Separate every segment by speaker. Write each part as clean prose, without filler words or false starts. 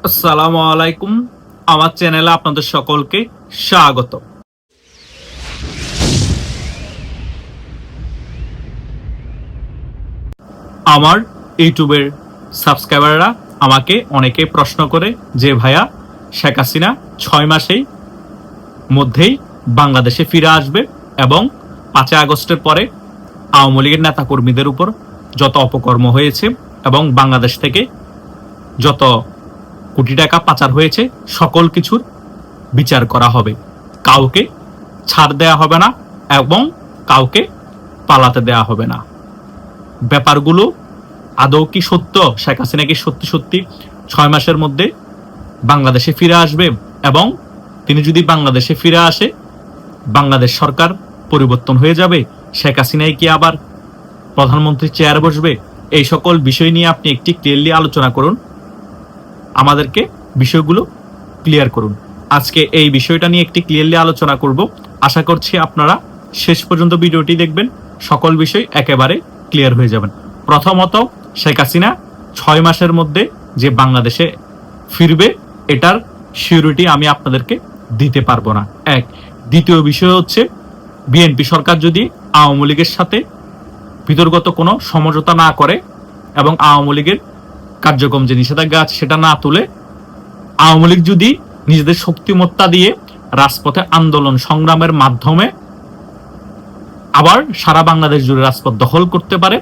Speaker 1: আসসালামু আলাইকুম। আমার চ্যানেলে আপনাদের সকলকে স্বাগত। আমার ইউটিউবের সাবস্ক্রাইবাররা আমাকে অনেকে প্রশ্ন করে যে ভাইয়া, শেখ হাসিনা 6 মাসেই মধ্যেই বাংলাদেশে ফিরে আসবে এবং 5 আগস্টের পরে আওয়ামী লীগের নেতাকর্মীদের উপর যত অপকর্ম হয়েছে এবং বাংলাদেশ থেকে যত কোটি টাকা পাচার হয়েছে সকল কিছুর বিচার করা হবে, কাউকে ছাড় দেয়া হবে না এবং কাউকে পালাতে দেয়া হবে না। ব্যাপারগুলো আদৌ কি সত্য? শেখ হাসিনা কি সত্যি সত্যি 6 মাসের মধ্যে বাংলাদেশে ফিরে আসবে? এবং তিনি যদি বাংলাদেশে ফিরে আসে, বাংলাদেশ সরকার পরিবর্তন হয়ে যাবে? শেখ হাসিনাই কি আবার প্রধানমন্ত্রীর চেয়ারে বসবে? এই সকল বিষয় নিয়ে আপনি একটি ক্লিয়ারলি আলোচনা করুন, আমাদেরকে বিষয়গুলো ক্লিয়ার করুন। আজকে এই বিষয়টা নিয়ে একটি ক্লিয়ারলি আলোচনা করব। আশা করছি আপনারা শেষ পর্যন্ত ভিডিওটি দেখবেন, সকল বিষয় একেবারে ক্লিয়ার হয়ে যাবেন। প্রথমত, শেখ হাসিনা 6 মাসের মধ্যে যে বাংলাদেশে ফিরবে, এটার সিউরিটি আমি আপনাদেরকে দিতে পারবো না। এক। দ্বিতীয় বিষয় হচ্ছে, বিএনপি সরকার যদি আওয়ামী লীগের সাথে বিতর্কত কোনো সমঝোতা না করে এবং আওয়ামী লীগের কার্যক্রম যে নিষেধাজ্ঞা আছে সেটা না তুলে, আওয়ামী লীগ যদি নিজেদের শক্তিমত্তা দিয়ে রাজপথে আন্দোলন সংগ্রামের মাধ্যমে আবার সারা বাংলাদেশ জুড়ে রাজপথ দখল করতে পারে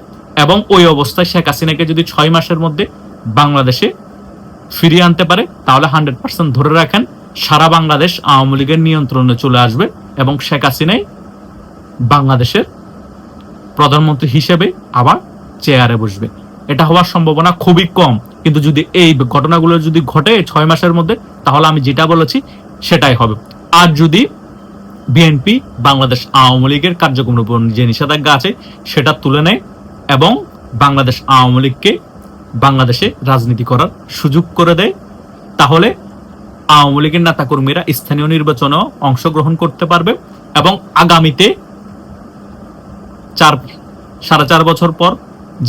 Speaker 1: এবং ওই অবস্থায় শেখ হাসিনাকে যদি 6 মাসের মধ্যে বাংলাদেশে ফিরিয়ে আনতে পারে, তাহলে 100% ধরে রাখেন সারা বাংলাদেশ আওয়ামী লীগের নিয়ন্ত্রণে চলে আসবে এবং শেখ হাসিনাই বাংলাদেশের প্রধানমন্ত্রী হিসেবে আবার চেয়ারে বসবে। এটা হওয়ার সম্ভাবনা খুবই কম, কিন্তু যদি এই ঘটনাগুলো যদি ঘটে 6 মাসের মধ্যে, তাহলে আমি যেটা বলেছি সেটাই হবে। আর যদি বিএনপি বাংলাদেশ আওয়ামী লীগের কার্যক্রমের উপর যে নিষেধাজ্ঞা আছে সেটা তুলে নেয় এবং বাংলাদেশ আওয়ামী লীগকে বাংলাদেশে রাজনীতি করার সুযোগ করে দেয়, তাহলে আওয়ামী লীগের নেতাকর্মীরা স্থানীয় নির্বাচনেও অংশগ্রহণ করতে পারবে এবং আগামীতে 4.5 বছর পর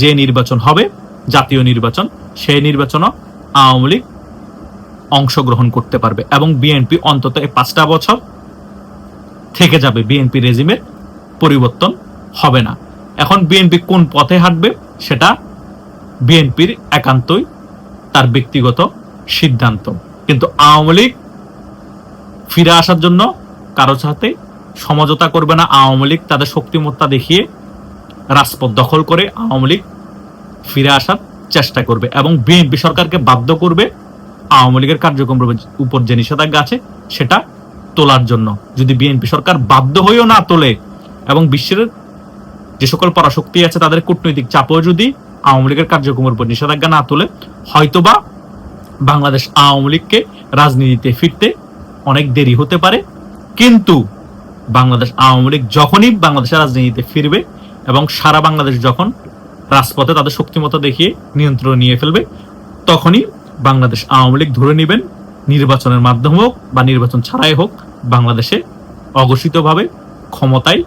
Speaker 1: যে নির্বাচন হবে, জাতীয় নির্বাচন, সেই নির্বাচনও আওয়ামী লীগ অংশগ্রহণ করতে পারবে এবং বিএনপি অন্তত 5টা বছর থেকে যাবে, বিএনপি রেজিমের পরিবর্তন হবে না। এখন বিএনপি কোন পথে হাঁটবে সেটা বিএনপির একান্তই তার ব্যক্তিগত সিদ্ধান্ত, কিন্তু আওয়ামী লীগ ফিরে আসার জন্য কারোর সাথে সমঝোতা করবে না। আওয়ামী লীগ তাদের শক্তিমত্তা দেখিয়ে রাজপথ দখল করে আওয়ামী লীগ ফিরে আসার চেষ্টা করবে এবং বিএনপি সরকারকে বাধ্য করবে আওয়ামী লীগের কার্যক্রমের উপর যে নিষেধাজ্ঞা আছে সেটা তোলার জন্য। যদি বিএনপি সরকার বাধ্য হয়েও না তোলে এবং বিশ্বের যে সকল পরাশক্তি আছে তাদের কূটনৈতিক চাপও যদি আওয়ামী লীগের কার্যক্রমের উপর নিষেধাজ্ঞা না তোলে, হয়তোবা বাংলাদেশ আওয়ামী লীগকে রাজনীতিতে ফিরতে অনেক দেরি হতে পারে। কিন্তু বাংলাদেশ আওয়ামী লীগ যখনই বাংলাদেশের রাজনীতিতে ফিরবে এবং সারা বাংলাদেশ যখন রাজপথে তাদের শক্তিমত্তা দেখিয়ে নিয়ন্ত্রণ নিয়ে ফেলবে, তখনই বাংলাদেশ আওয়ামী লীগ ধরে নেবেন নির্বাচনের মাধ্যমে হোক বা নির্বাচন ছাড়াই হোক, বাংলাদেশে অঘোষিতভাবে ক্ষমতায়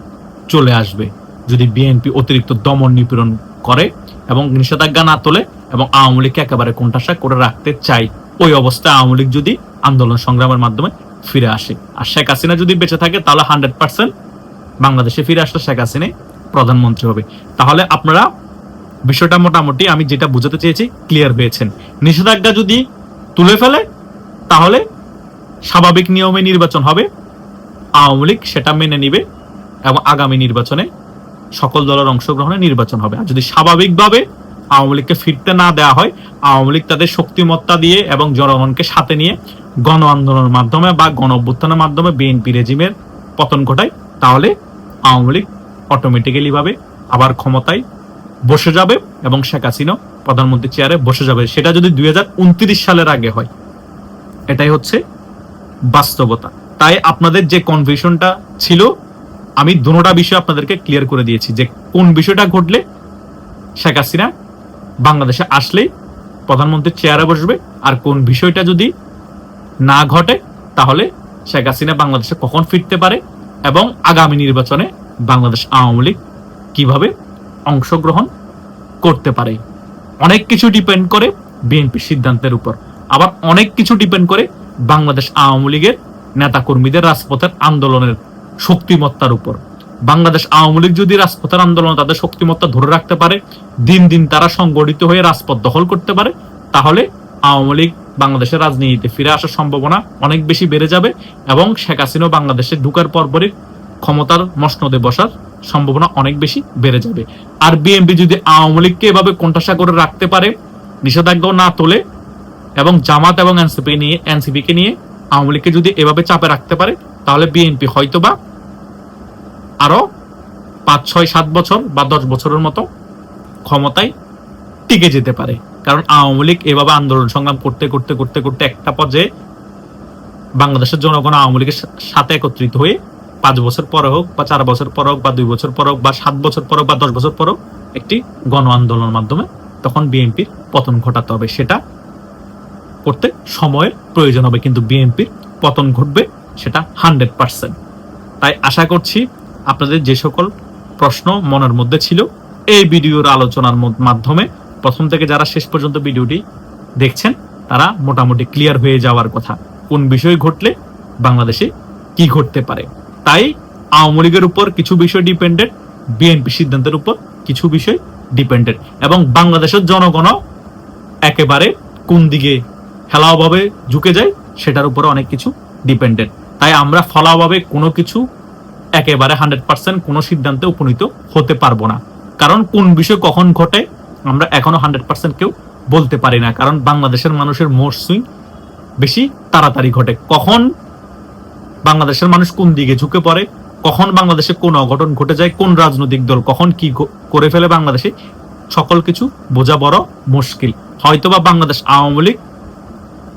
Speaker 1: চলে আসবে। যদি বিএনপি অতিরিক্ত দমন নিপীড়ন করে এবং নিষেধাজ্ঞা না তোলে এবং আওয়ামী লীগকে একেবারে কোণঠাসা করে রাখতে চাই, ওই অবস্থায় আওয়ামী লীগ যদি আন্দোলন সংগ্রামের মাধ্যমে ফিরে আসে আর শেখ হাসিনা যদি বেঁচে থাকে, তাহলে 100% বাংলাদেশে ফিরে আসলে শেখ হাসিনাই প্রধানমন্ত্রী হবে। তাহলে আপনারা বিষয়টা মোটামুটি আমি যেটা বুঝাতে চেয়েছি ক্লিয়ার হয়েছেন। নিষেধাজ্ঞা যদি তুলে ফেলে তাহলে স্বাভাবিক নিয়মে নির্বাচন হবে, আওয়ামী লীগ সেটা মেনে নিবে এবং আগামী নির্বাচনে সকল দলের অংশগ্রহণে নির্বাচন হবে। আর যদি স্বাভাবিকভাবে আওয়ামী লীগকে ফিরতে না দেওয়া হয়, আওয়ামী লীগ তাদের শক্তিমত্তা দিয়ে এবং জনগণকে সাথে নিয়ে গণ আন্দোলনের মাধ্যমে বা গণ অভ্যুত্থানের মাধ্যমে বিএনপি রেজিমের পতন ঘটায়, তাহলে আওয়ামী লীগ অটোমেটিক্যালি ভাবে আবার ক্ষমতায় বসে যাবে এবং শেখ হাসিনা প্রধানমন্ত্রী চেয়ারে বসে যাবে। সেটা যদি 2029 সালের আগে হয়, এটাই হচ্ছে বাস্তবতা। তাই আপনাদের যে কনফিউশনটা ছিল, আমি দুটোটা বিষয় আপনাদেরকে ক্লিয়ার করে দিয়েছি যে কোন বিষয়টা ঘটলে শেখ হাসিনা বাংলাদেশে আসলেই প্রধানমন্ত্রীর চেয়ারে বসবে, আর কোন বিষয়টা যদি না ঘটে তাহলে শেখ হাসিনা বাংলাদেশে কখন ফিরতে পারে এবং আগামী নির্বাচনে বাংলাদেশ আওয়ামী লীগ কিভাবে অংশগ্রহণ করতে পারে। অনেক কিছু ডিপেন্ড করে বিএনপির সিদ্ধান্তের উপর। আবার অনেক কিছু ডিপেন্ড করে বাংলাদেশ আওয়ামী লীগের নেতাকর্মীদের রাজপথের আন্দোলনের শক্তিমত্তার উপর। বাংলাদেশ আওয়ামী লীগ যদি রাজপথের আন্দোলন তাদের শক্তিমত্তা ধরে রাখতে পারে, দিন দিন তারা সংগঠিত হয়ে রাজপথ দখল করতে পারে, তাহলে আওয়ামী লীগ বাংলাদেশের রাজনীতিতে ফিরে আসার সম্ভাবনা অনেক বেশি বেড়ে যাবে এবং শেখ হাসিনা বাংলাদেশে ঢুকার পরপরই ক্ষমতার মসনদে বসার সম্ভাবনা অনেক বেশি বেড়ে যাবে। আর বিএনপি যদি আওয়ামী লীগকে এভাবে কোণঠাসা করে রাখতে পারে, নিষেধাজ্ঞাও না তোলে, এবং জামাত এবং এনসিপি কে নিয়ে আওয়ামী লীগকে যদি এভাবে চাপে রাখতে পারে, তাহলে বিএনপি হয়তোবা আরো 5, 6, 7 বছর বা 10 বছরের মতো ক্ষমতায় টিকে যেতে পারে। কারণ আওয়ামী লীগ এভাবে আন্দোলন সংগ্রাম করতে করতে করতে করতে একটা পর্যায়ে বাংলাদেশের জনগণ আওয়ামী লীগের সাথে একত্রিত হয়ে 5 বছর পরে হোক বা 4 বছর পর হোক বা 2 বছর পর হোক বা 7 বছর পর হোক বা 10 বছর পর হোক একটি গণ আন্দোলনের মাধ্যমে তখন বিএনপির পতন ঘটাতে হবে। সেটা করতে সময়ের প্রয়োজন হবে, কিন্তু বিএনপির পতন ঘটবে সেটা 100%। তাই আশা করছি আপনাদের যে সকল প্রশ্ন মনের মধ্যে ছিল এই ভিডিওর আলোচনার মাধ্যমে প্রথম থেকে যারা শেষ পর্যন্ত ভিডিওটি দেখছেন তারা মোটামুটি ক্লিয়ার হয়ে যাওয়ার কথা, কোন বিষয় ঘটলে বাংলাদেশে কি ঘটতে পারে। তাই আওয়ামী লীগের উপর কিছু বিষয় ডিপেন্ডেন্ট, বিএনপি সিদ্ধান্তের উপর কিছু বিষয় ডিপেন্ডেন্ট, এবং বাংলাদেশের জনগণও একেবারে কোন দিকে ফেলাওভাবে ঝুঁকে যায় সেটার উপরে অনেক কিছু ডিপেন্ডেন্ট। তাই আমরা ফলাভাবে কোনো কিছু একেবারে 100% কোনো সিদ্ধান্তে উপনীত হতে পারবো না, কারণ কোন বিষয় কখন ঘটে আমরা এখনো 100% কেউ বলতে পারি না। কারণ বাংলাদেশের মানুষের মোড সুইং বেশি তাড়াতাড়ি ঘটে, কখন বাংলাদেশের মানুষ কোন দিকে ঝুঁকে পড়ে, কখন বাংলাদেশে কোন অঘটন ঘটে যায়, কোন রাজনৈতিক দল কখন কি করে ফেলে বাংলাদেশে, সকল কিছু বোঝা বড় মুশকিল। হয়তোবা বাংলাদেশ আওয়ামী লীগ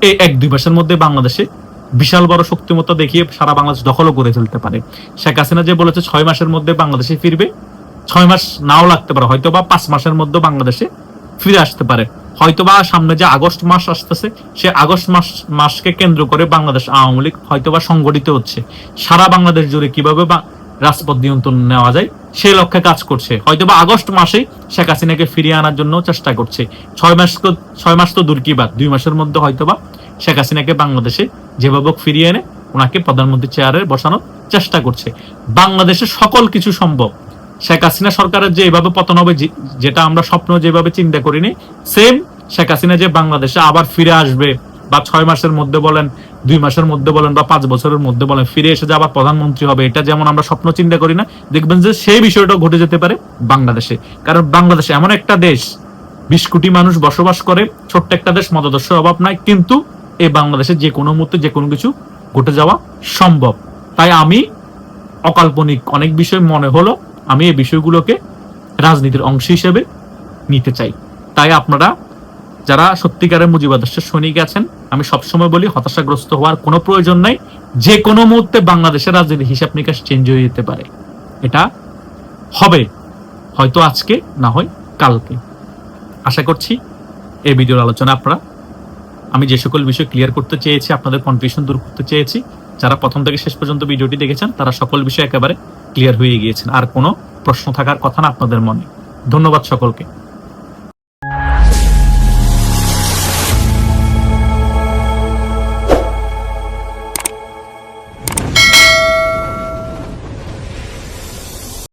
Speaker 1: এই 1-2 মাসের মধ্যে বাংলাদেশে বিশাল বড় শক্তিমত্তা দেখিয়ে সারা বাংলাদেশ দখলও করে ফেলতে পারে। শেখ হাসিনা যে বলেছে 6 মাসের মধ্যে বাংলাদেশে ফিরবে, 6 মাস নাও লাগতে পারে, হয়তোবা 5 মাসের মধ্যে বাংলাদেশে ফিরে আসতে পারে। হয়তোবা সামনে যে আগস্ট মাস আসতেছে সে আগস্ট মাসকে কেন্দ্র করে বাংলাদেশ আওয়ামী লীগ হয়তোবা সংগঠিত হচ্ছে, সারা বাংলাদেশ জুড়ে কিভাবে রাজপথ নিয়ন্ত্রণ নেওয়া যায় সেই লক্ষ্যে কাজ করছে। হয়তোবা আগস্ট মাসে শেখ হাসিনাকে ফিরিয়ে আনার জন্য চেষ্টা করছে। 6 মাস তো দূর কি বাদ, 2 মাসের মধ্যে হয়তোবা শেখ হাসিনাকে বাংলাদেশে যেভাবে ফিরিয়ে এনে ওনাকে প্রধানমন্ত্রী চেয়ারে বসানোর চেষ্টা করছে। বাংলাদেশে সকল কিছু সম্ভব। শেখ হাসিনা সরকারের যে এভাবে পতন হবে, যেটা আমরা স্বপ্ন যেভাবে চিন্তা করিনি, সেম শেখ হাসিনা যে বাংলাদেশে আবার ফিরে আসবে, বা 6 মাসের মধ্যে বলেন, 2 মাসের মধ্যে বলেন, বা 5 বছরের মধ্যে বলেন, ফিরে এসে যে আবার প্রধানমন্ত্রী হবে, এটা যেমন আমরা স্বপ্ন চিন্তা করি না, দেখবেন যে সেই বিষয়টা ঘটে যেতে পারে বাংলাদেশে। কারণ বাংলাদেশ এমন একটা দেশ, 20 কোটি মানুষ বসবাস করে, ছোট্ট একটা দেশ, মতাদর্শের অভাব নাই, কিন্তু এই বাংলাদেশে যে কোনো মুহূর্তে যে কোনো কিছু ঘটে যাওয়া সম্ভব। তাই আমি অকাল্পনিক অনেক বিষয় মনে হলো, আমি এই বিষয়গুলোকে রাজনীতির অংশ হিসেবে নিতে চাই। তাই আপনারা যারা সত্যিকারের মুজিবাদর্শের সৈনিক আছেন, আমি সবসময় বলি হতাশাগ্রস্ত হওয়ার কোনো প্রয়োজন নাই। যে কোনো মুহূর্তে বাংলাদেশের রাজনীতির হিসাব নিকাশ চেঞ্জ হয়ে যেতে পারে, এটা হবে হয়তো আজকে, না হয় কালকে। আশা করছি এই ভিডিওর আলোচনা আপনারা, আমি যে সকল বিষয় ক্লিয়ার করতে চেয়েছি, আপনাদের কনফিউশন দূর করতে চেয়েছি, যারা প্রথম থেকে শেষ পর্যন্ত ভিডিওটি দেখেছেন তারা সকল বিষয় একেবারে ক্লিয়ার হয়ে গিয়েছেন। আর কোনো প্রশ্ন থাকার কথা না আপনাদের মনে। ধন্যবাদ সকলকে।